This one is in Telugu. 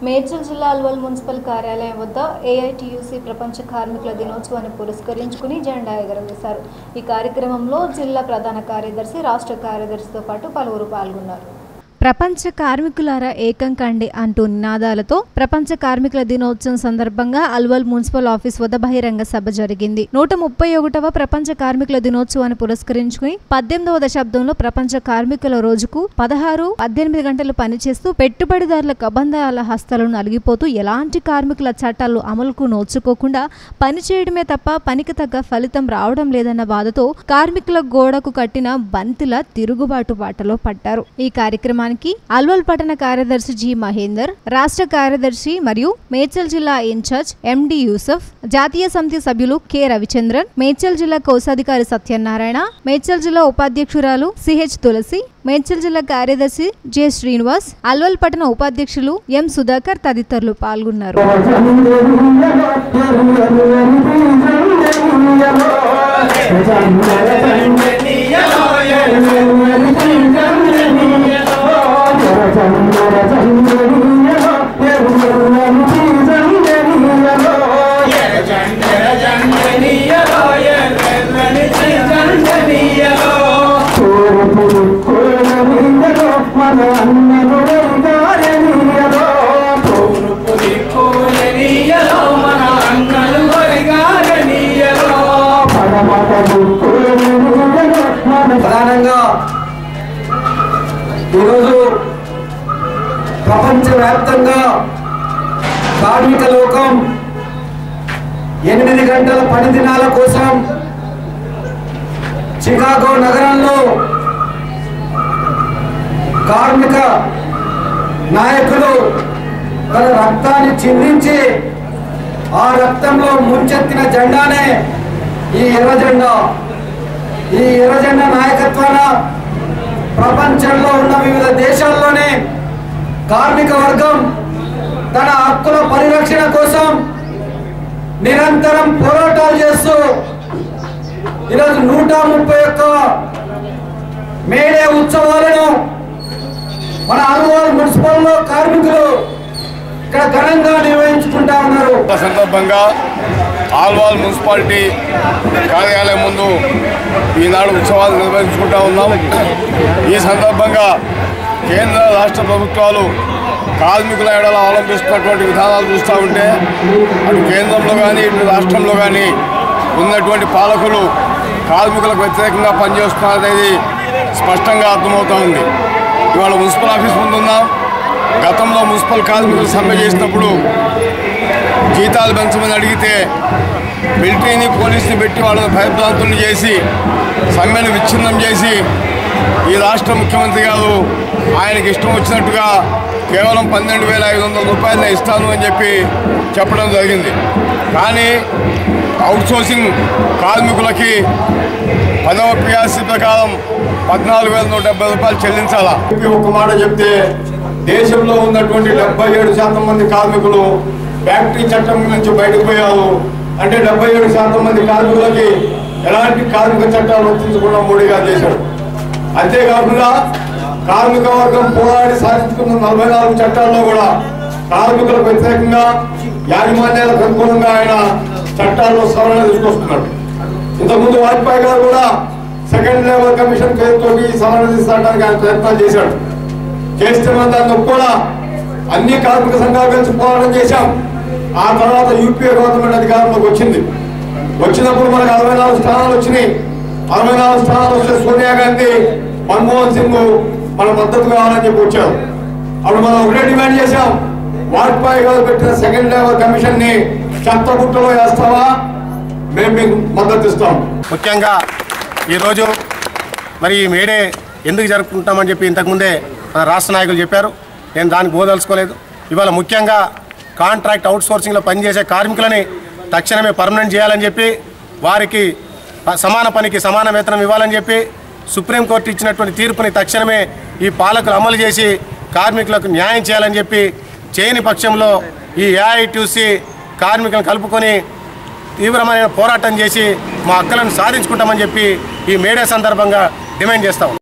మేడ్చల్ జిల్లా అల్వల్ మున్సిపల్ కార్యాలయం వద్ద ఏఐటీయూసీ ప్రపంచ కార్మికుల దినోత్సవాన్ని పురస్కరించుకుని జెండా ఎగురవేశారు। ఈ కార్యక్రమంలో జిల్లా ప్రధాన కార్యదర్శి, రాష్ట్ర కార్యదర్శితో పాటు పలువురు పాల్గొన్నారు। ప్రపంచ కార్మికులారా ఏకం కండి అంటూ నినాదాలతో ప్రపంచ కార్మికుల దినోత్సవం సందర్భంగా అల్వల్ మున్సిపల్ ఆఫీస్ వద్ద బహిరంగ సభ జరిగింది। 131వ ప్రపంచ కార్మికుల దినోత్సవాన్ని పురస్కరించుకుని 18వ దశాబ్దంలో ప్రపంచ కార్మికుల రోజుకు 16-18 గంటలు పనిచేస్తూ పెట్టుబడిదారుల కబంధాల హస్తాలను నలిగిపోతూ ఎలాంటి కార్మికుల చట్టాలు అమలుకు నోచుకోకుండా పనిచేయడమే తప్ప పనికి తగ్గ ఫలితం రావడం లేదన్న బాధతో కార్మికుల గోడకు కట్టిన బంతిల తిరుగుబాటు బాటలో పడ్డారు। ఈ కార్యక్రమానికి అల్వల్ పట్టణ కార్యదర్శి జి మహేందర్, రాష్ట్ర కార్యదర్శి మరియు మేడ్చల్ జిల్లా ఇన్ఛార్జ్ ఎండి యూసఫ్, జాతీయ సమితి సభ్యులు కె రవిచంద్రన్, మేడ్చల్ జిల్లా కోశాధికారి సత్యనారాయణ, మేడ్చల్ జిల్లా ఉపాధ్యక్షురాలు సిహెచ్ తులసి, మేడ్చల్ జిల్లా కార్యదర్శి జె శ్రీనివాస్, అల్వల్ పట్టణ ఉపాధ్యక్షులు ఎం సుధాకర్ తదితరులు పాల్గొన్నారు। ప్రధానంగా ఈరోజు ప్రపంచవ్యాప్తంగా కార్మిక లోకం 8 గంటల పని దినాల కోసం చికాగో నగరంలో కార్మిక నాయకులు తన రక్తాన్ని చిందించి ఆ రక్తంలో ముంచెత్తిన జెండానే ఈ ఎర్ర జెండా। ఈ ఎర్ర జెండా నాయకత్వాన ప్రపంచంలో ఉన్న వివిధ దేశాల్లోనే కార్మిక వర్గం తన హక్కుల పరిరక్షణ కోసం నిరంతరం పోరాటాలు చేస్తూ ఈరోజు 131 మేడే ఉత్సవాలను మన అల్వల్ మున్సిపల్లో కార్మికులు ఇక్కడ ఘనంగా నిర్వహించుకుంటా ఉన్నారు। సందర్భంగా అల్వల్ మున్సిపాలిటీ కార్యాలయం ముందు ఈనాడు ఉత్సవాలు నిర్వహించుకుంటా ఉన్నాం। ఈ సందర్భంగా కేంద్ర రాష్ట్ర ప్రభుత్వాలు కార్మికుల ఎడల అవలంబిస్తున్నటువంటి విధానాలు చూస్తూ ఉంటే అటు కేంద్రంలో కానీ ఇటు రాష్ట్రంలో కానీ ఉన్నటువంటి పాలకులు కార్మికులకు వ్యతిరేకంగా పనిచేస్తున్నారనేది స్పష్టంగా అర్థమవుతూ ఉంది। ఇవాళ మున్సిపల్ ఆఫీస్ ముందున్నాం। గతంలో మున్సిపల్ కార్మికులు సమ్మె చేసినప్పుడు జీతాలు పెంచమని అడిగితే మిలిటరీని, పోలీసుని పెట్టి వాళ్ళని భయభ్రాంతులను చేసి సమ్మెను విచ్ఛిన్నం చేసి ఈ రాష్ట్ర ముఖ్యమంత్రి గారు ఆయనకి ఇష్టం వచ్చినట్టుగా కేవలం 12,500 రూపాయలనే ఇస్తాను అని చెప్పి చెప్పడం జరిగింది। కానీ అవుట్సోర్సింగ్ కార్మికులకి 10వ పిఆర్సీ ప్రకారం 14,170 రూపాయలు చెల్లించాలా। ఒక మాట చెప్తే దేశంలో ఉన్నటువంటి 77% మంది కార్మికులు ఫ్యాక్టరీ చట్టం నుంచి బయటకు పోయారు। అంటే 77% మంది కార్మికులకి ఎలాంటి కార్మిక చట్టాలు వర్తించకుండా మోడీ గారు చేశాడు। అంతేకాకుండా కార్మిక వర్గం పోరాడి సాధించుకున్న 44 చట్టాల్లో కూడా కార్మికులకు వ్యతిరేకంగా, యాజమాన్యాలకు అనుకూలంగా ఆయన చట్టాల్లో సవరణ తీసుకొస్తున్నాడు। ఇంతకుముందు వాజ్పేయి గారు కూడా సెకండ్ లేబర్ కమిషన్ పేరుతో సవరణ తీసుకురావడానికి ఆయన ప్రయత్నాలు చేశాడు। చేస్తే మనం దాన్ని కూడా అన్ని కార్మిక సంఘాలు కలిసి పోరాటం చేశాం। ఆ తర్వాత యూపీఏ గవర్నమెంట్ అధికారంలోకి వచ్చినప్పుడు మనకు 64 స్థానాలు వచ్చినాయి। 64 స్థానాలు వస్తే సోనియా గాంధీ, మన్మోహన్ సింగ్ మన మద్దతు కావాలని చెప్పి వచ్చారు। అప్పుడు మనం ఒకటే డిమాండ్ చేశాం, వాజ్పేయి గారు పెట్టిన సెకండ్ లేబర్ కమిషన్ ని చెత్తబుట్టలో వేస్తావా, మేము మీకు మద్దతు ఇస్తాం। ముఖ్యంగా ఈరోజు మరి ఈ మేడే ఎందుకు జరుపుకుంటామని చెప్పి ఇంతకుముందే మన రాష్ట్ర నాయకులు చెప్పారు, నేను దానికి బోదలుచుకోలేదు। ఇవాళ ముఖ్యంగా కాంట్రాక్ట్ అవుట్సోర్సింగ్లో పనిచేసే కార్మికులని తక్షణమే పర్మనెంట్ చేయాలని చెప్పి, వారికి సమాన పనికి సమాన వేతనం ఇవ్వాలని చెప్పి సుప్రీంకోర్టు ఇచ్చినటువంటి తీర్పుని తక్షణమే ఈ పాలకులు అమలు చేసి కార్మికులకు న్యాయం చేయాలని చెప్పి, చేయని పక్షంలో ఈ ఏఐటీయూసీ కార్మికులను కలుపుకొని తీవ్రమైన పోరాటం చేసి మా హక్కులను సాధించుకుంటామని చెప్పి ఈ మేడే సందర్భంగా డిమాండ్ చేస్తాం।